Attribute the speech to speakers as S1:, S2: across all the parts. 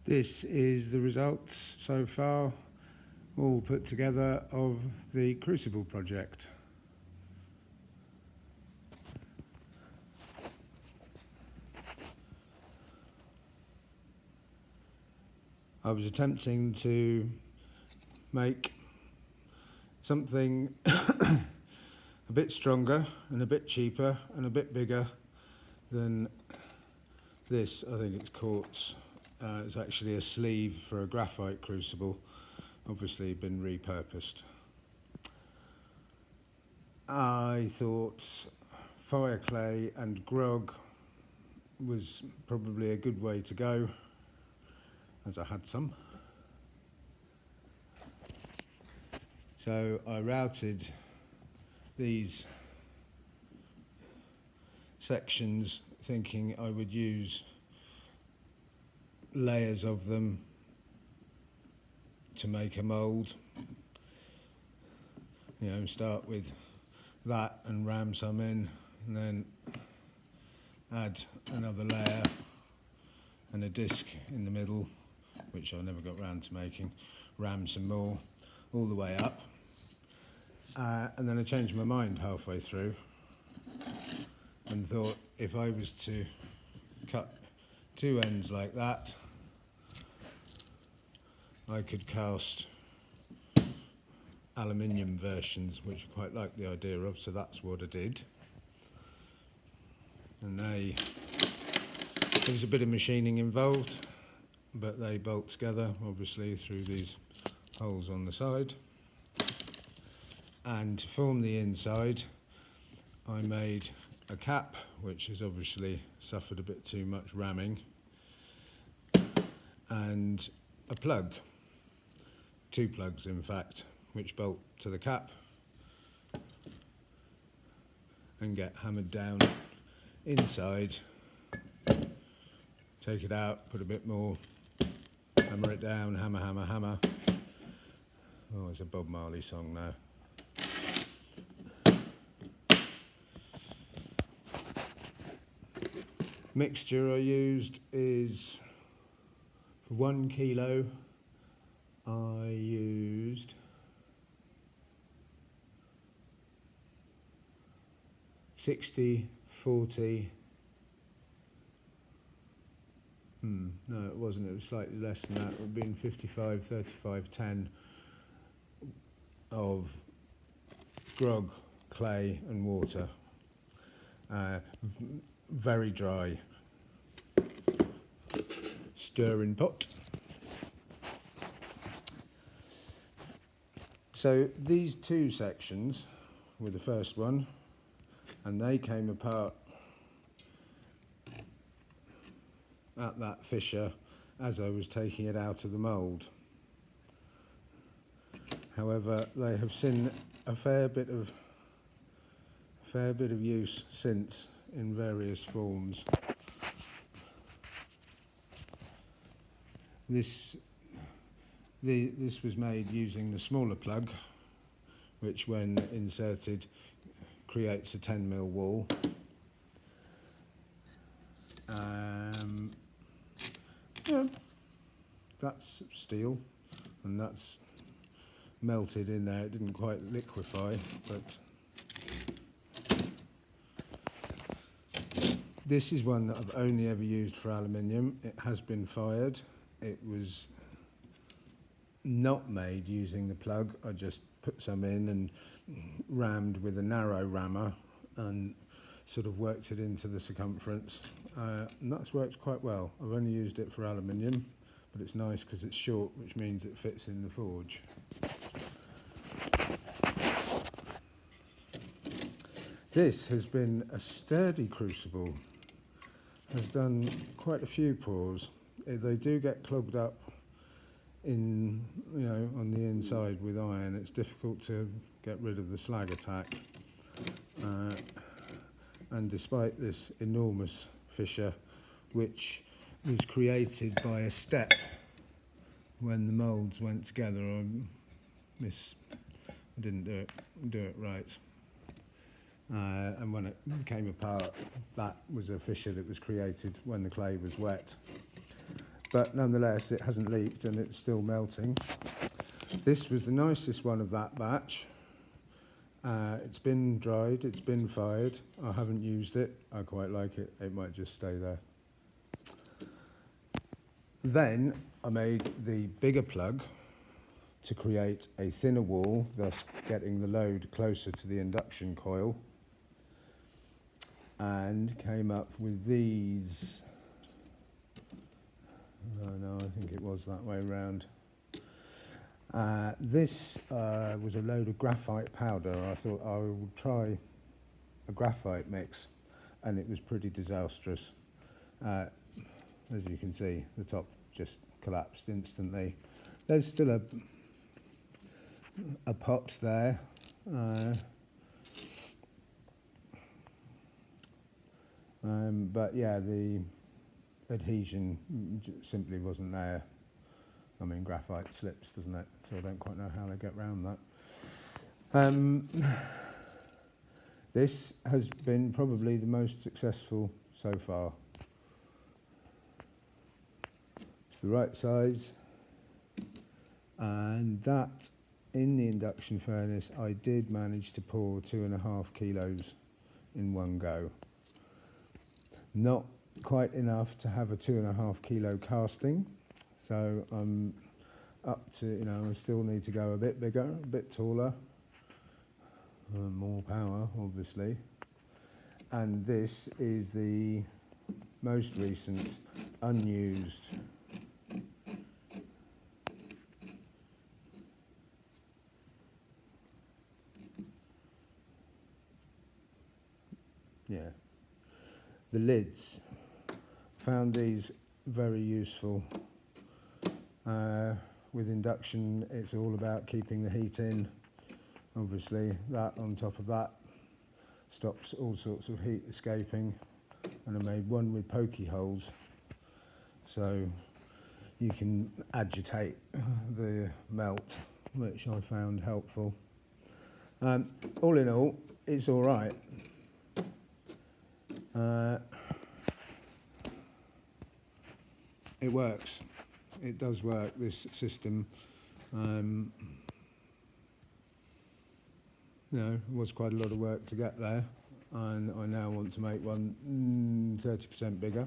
S1: This is the results so far, all put together, of the crucible project. I was attempting to make something a bit stronger and a bit cheaper and a bit bigger than this. I think it's quartz. It's actually a sleeve for a graphite crucible, obviously been repurposed. I thought fire clay and grog was probably a good way to go, as I had some. So I routed these sections thinking I would use layers of them to make a mould. You know, start with that and ram some in, and then add another layer and a disc in the middle, which I never got round to making, ram some more all the way up. And then I changed my mind halfway through and thought if I was to cut two ends like that, I could cast aluminium versions, which I quite like the idea of, so that's what I did. And there was a bit of machining involved, but they bolt together obviously through these holes on the side. And to form the inside, I made a cap, which has obviously suffered a bit too much ramming, and a plug, two plugs in fact, which bolt to the cap and get hammered down inside. Take it out, put a bit more, hammer it down, hammer, hammer, hammer. Oh, it's a Bob Marley song now. Mixture I used is, for 1 kilo, I used 60, 40, no it wasn't, it was slightly less than that, it would have been 55, 35, 10 of grog, clay and water. Very dry. Stirring pot. So these two sections were the first one, and they came apart at that fissure as I was taking it out of the mould. However, they have seen a fair bit of use since in various forms. This was made using the smaller plug, which when inserted creates a 10mm wall. Yeah, that's steel, and that's melted in there. It didn't quite liquefy, but this is one that I've only ever used for aluminium. It has been fired. It was not made using the plug. I just put some in and rammed with a narrow rammer and sort of worked it into the circumference. And that's worked quite well. I've only used it for aluminium, but it's nice because it's short, which means it fits in the forge. This has been a sturdy crucible. Has done quite a few pours. They do get clogged up in, on the inside with iron. It's difficult to get rid of the slag attack. And despite this enormous fissure, which was created by a step when the moulds went together, I didn't do it right. And when it came apart, that was a fissure that was created when the clay was wet. but nonetheless it hasn't leaked and it's still melting. This was the nicest one of that batch. It's been dried, it's been fired. I haven't used it. I quite like it. It might just stay there. Then I made the bigger plug to create a thinner wall, thus getting the load closer to the induction coil, and came up with these. Oh no, I think it was that way round. This was a load of graphite powder. I thought I would try a graphite mix, and it was pretty disastrous. As you can see, the top just collapsed instantly. There's still a pot there. But yeah, the adhesion simply wasn't there. I mean, graphite slips, doesn't it? So I don't quite know how they get around that. This has been probably the most successful so far. It's the right size, and that in the induction furnace I did manage to pour 2.5 kilos in one go. Not quite enough to have a 2.5 kilo casting, so I'm up to, I still need to go a bit bigger, a bit taller, more power obviously. And this is the most recent unused the lids. Found these very useful. With induction, it's all about keeping the heat in. Obviously, that on top of that stops all sorts of heat escaping. And I made one with pokey holes, so you can agitate the melt, which I found helpful. All in all, it's all right. It works. It does work, this system. It was quite a lot of work to get there, and I now want to make one 30% bigger.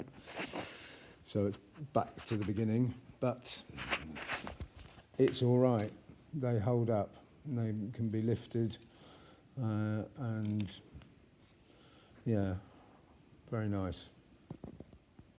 S1: So it's back to the beginning, but it's all right. They hold up. They can be lifted, and yeah, very nice.